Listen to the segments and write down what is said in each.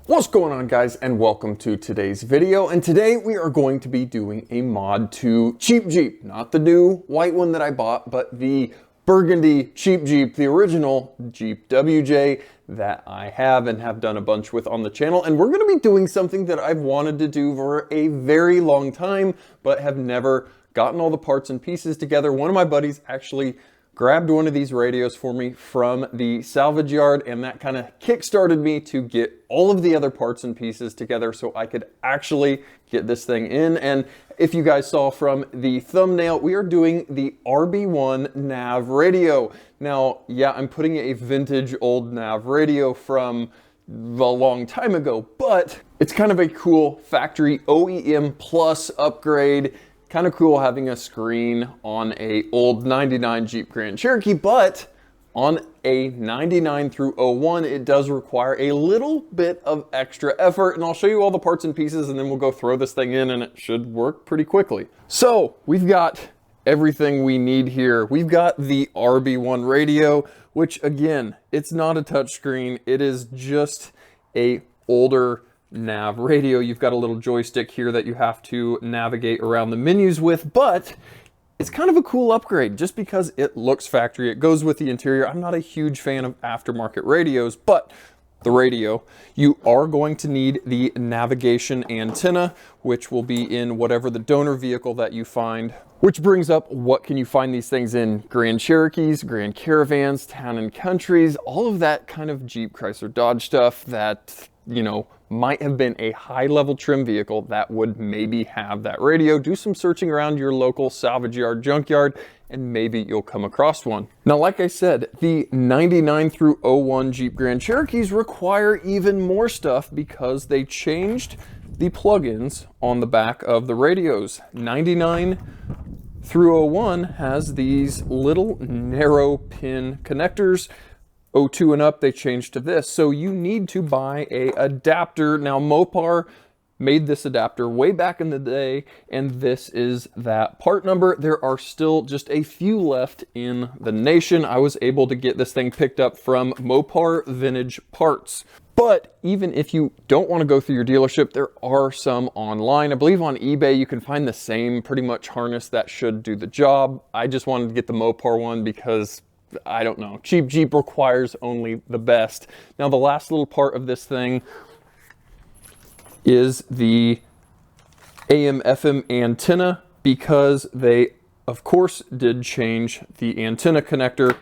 What's going on, guys, and welcome to today's video. And today we are going to be doing a mod to Cheap Jeep, not the new white one that I bought, but the burgundy Cheap Jeep, the original Jeep WJ that I have and have done a bunch with on the channel. And we're going to be doing something that I've wanted to do for a very long time, but have never gotten all the parts and pieces together. One of my buddies actually grabbed one of these radios for me from the salvage yard, and that kind of kick-started me to get all of the other parts and pieces together so I could actually get this thing in. And if you guys saw from the thumbnail, we are doing the RB1 nav radio. Now, yeah, I'm putting a vintage old nav radio from a long time ago, but it's kind of a cool factory OEM plus upgrade. Kind of cool having a screen on a old 99 Jeep Grand Cherokee, but on a 99 through 01, it does require a little bit of extra effort, and I'll show you all the parts and pieces, and then we'll go throw this thing in, and it should work pretty quickly. So we've got everything we need here. We've got the RB1 radio, which again, it's not a touchscreen. It is just a older nav radio. You've got a little joystick here that you have to navigate around the menus with, but it's kind of a cool upgrade just because it looks factory. It goes with the interior. I'm not a huge fan of aftermarket radios, but the radio, you are going to need the navigation antenna, which will be in whatever the donor vehicle that you find. Which brings up, what can you find these things in? Grand Cherokees, Grand Caravans, Town and Countries, all of that kind of Jeep, Chrysler, Dodge stuff that, you know, might have been a high level trim vehicle that would maybe have that radio. Do some searching around your local salvage yard, junkyard, and maybe you'll come across one. Now, like I said, the 99 through 01 Jeep Grand Cherokees require even more stuff because they changed the plugins on the back of the radios. 99 through 01 has these little narrow pin connectors. 02 and up, they changed to this. So you need to buy a adapter. Now, Mopar made this adapter way back in the day, and this is that part number. There are still just a few left in the nation. I was able to get this thing picked up from Mopar Vintage Parts. But even if you don't want to go through your dealership, there are some online. I believe on eBay you can find the same pretty much harness that should do the job. I just wanted to get the Mopar one because I don't know, Cheap Jeep requires only the best. Now, the last little part of this thing is the AM FM antenna, because they of course did change the antenna connector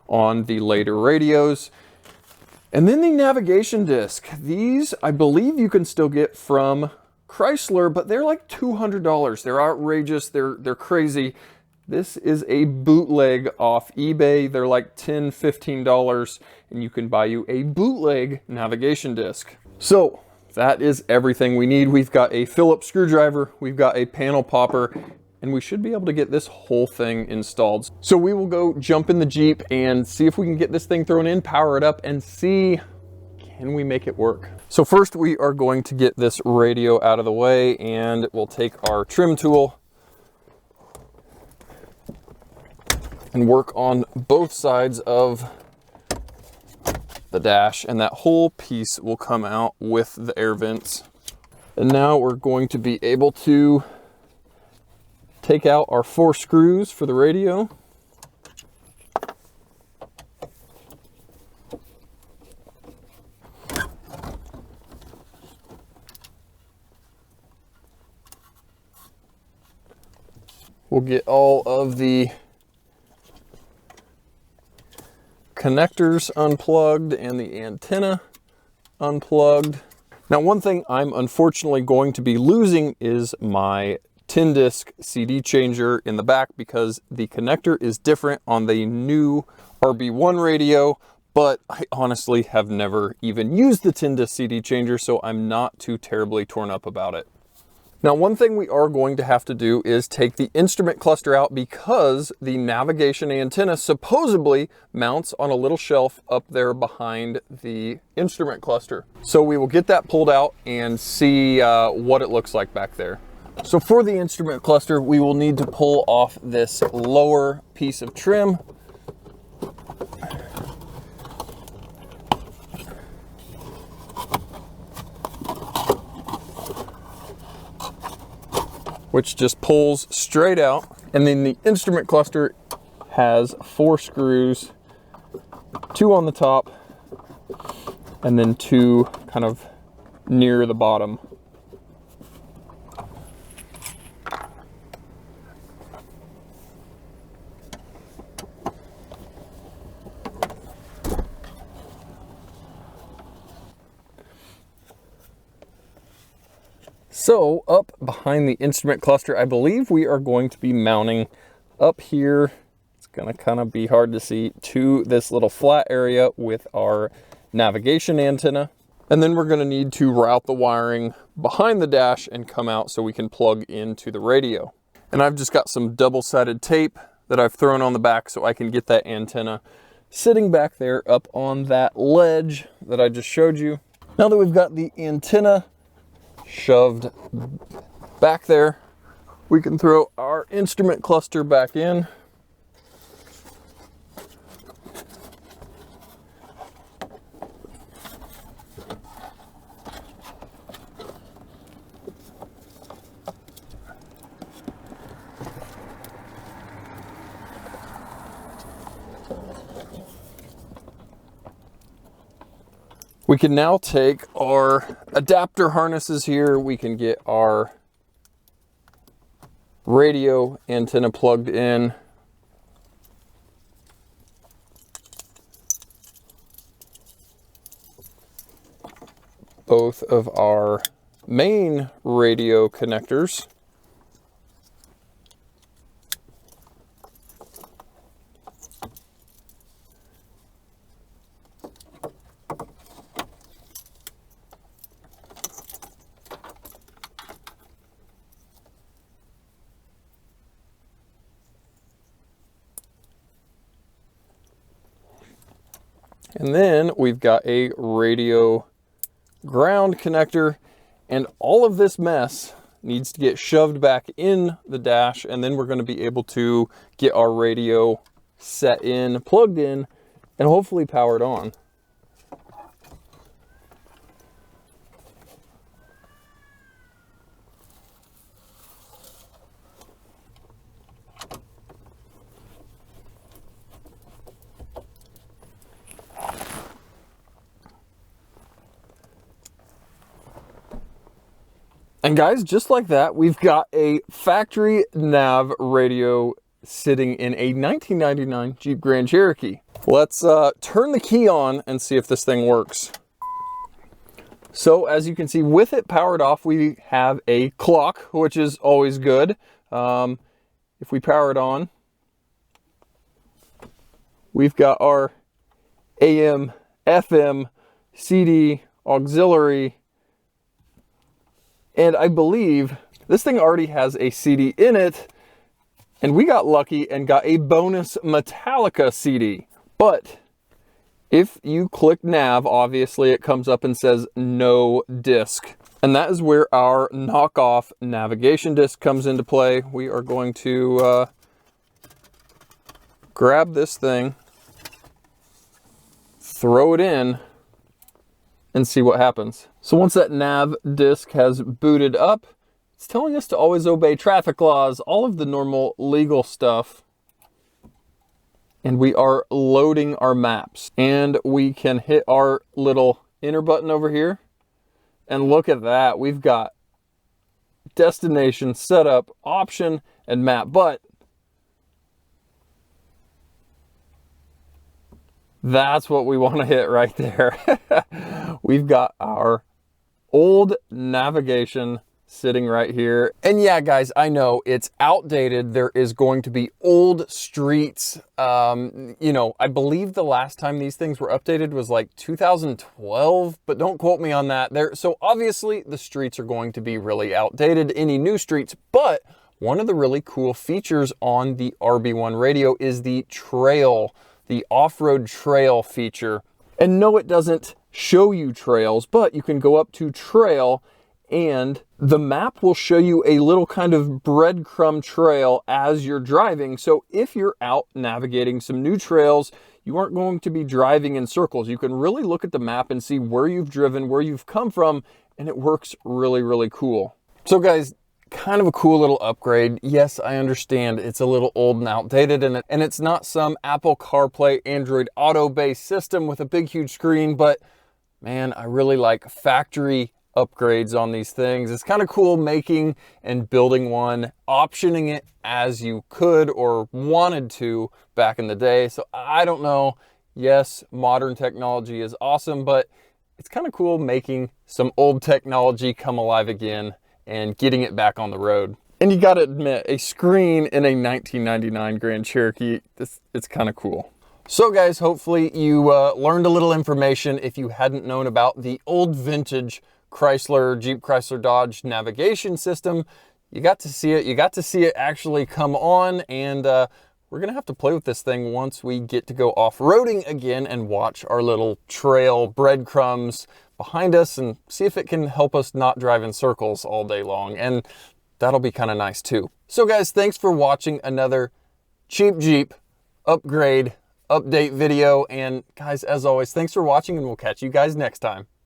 on the later radios. And then the navigation disc. These, I believe you can still get from Chrysler, but they're like $200. They're outrageous, they're crazy. This is a bootleg off eBay. They're like $10, $15, and you can buy you a bootleg navigation disc. So that is everything we need. We've got a Phillips screwdriver, we've got a panel popper, and we should be able to get this whole thing installed. So we will go jump in the Jeep and see if we can get this thing thrown in, power it up, and see, can we make it work? So first we are going to get this radio out of the way, and we'll take our trim tool and work on both sides of the dash, and that whole piece will come out with the air vents. And now we're going to be able to take out our 4 screws for the radio. We'll get all of the connectors unplugged and the antenna unplugged. Now, one thing I'm unfortunately going to be losing is my 10-disc CD changer in the back, because the connector is different on the new RB1 radio, but I honestly have never even used the 10-disc CD changer, so I'm not too terribly torn up about it. Now, one thing we are going to have to do is take the instrument cluster out, because the navigation antenna supposedly mounts on a little shelf up there behind the instrument cluster. So we will get that pulled out and see what it looks like back there. So for the instrument cluster, we will need to pull off this lower piece of trim. which just pulls straight out. And then the instrument cluster has 4 screws, 2 on the top, and then 2 kind of near the bottom. So up behind the instrument cluster, I believe we are going to be mounting up here. It's gonna kind of be hard to see, to this little flat area with our navigation antenna. And then we're gonna need to route the wiring behind the dash and come out so we can plug into the radio. And I've just got some double-sided tape that I've thrown on the back so I can get that antenna sitting back there up on that ledge that I just showed you. Now that we've got the antenna shoved back there, we can throw our instrument cluster back in. We can now take our adapter harnesses here. We can get our radio antenna plugged in. Both of our main radio connectors. And then we've got a radio ground connector, and all of this mess needs to get shoved back in the dash, and then we're going to be able to get our radio set in, plugged in, and hopefully powered on. And guys, just like that, we've got a factory nav radio sitting in a 1999 Jeep Grand Cherokee. Let's turn the key on and see if this thing works. So as you can see, with it powered off, we have a clock, which is always good. If we power it on, we've got our AM, FM, CD, auxiliary, and I believe this thing already has a CD in it, and we got lucky and got a bonus Metallica CD. But if you click nav, obviously it comes up and says no disc. And that is where our knockoff navigation disc comes into play. We are going to grab this thing, throw it in, and see what happens. So once that nav disc has booted up, it's telling us to always obey traffic laws, all of the normal legal stuff. And we are loading our maps. And we can hit our little enter button over here. And look at that, we've got destination, setup, option, and map. But that's what we want to hit right there. We've got our old navigation sitting right here. And yeah, guys, I know it's outdated. There is going to be old streets. You know, I believe the last time these things were updated was like 2012, but don't quote me on that. So obviously the streets are going to be really outdated, any new streets, but one of the really cool features on the RB1 radio is the trail, the off-road trail feature. And no, it doesn't show you trails, but you can go up to trail and the map will show you a little kind of breadcrumb trail as you're driving. So if you're out navigating some new trails, you aren't going to be driving in circles. You can really look at the map and see where you've driven, where you've come from, and it works really, really cool. So guys, kind of a cool little upgrade. Yes, I understand it's a little old and outdated, and it's not some Apple CarPlay, Android Auto based system with a big, huge screen, but man, I really like factory upgrades on these things. It's kind of cool making and building one, optioning it as you could or wanted to back in the day. So I don't know. Yes, modern technology is awesome, but it's kind of cool making some old technology come alive again and getting it back on the road. And you gotta admit, a screen in a 1999 Grand Cherokee, it's kind of cool. So guys, hopefully you learned a little information if you hadn't known about the old vintage Chrysler, Jeep Chrysler Dodge navigation system. You got to see it. You got to see it actually come on, and we're gonna have to play with this thing once we get to go off-roading again and watch our little trail breadcrumbs behind us and see if it can help us not drive in circles all day long. And that'll be kind of nice too. So guys, thanks for watching another Cheap Jeep upgrade update video. And guys, as always, thanks for watching, and we'll catch you guys next time.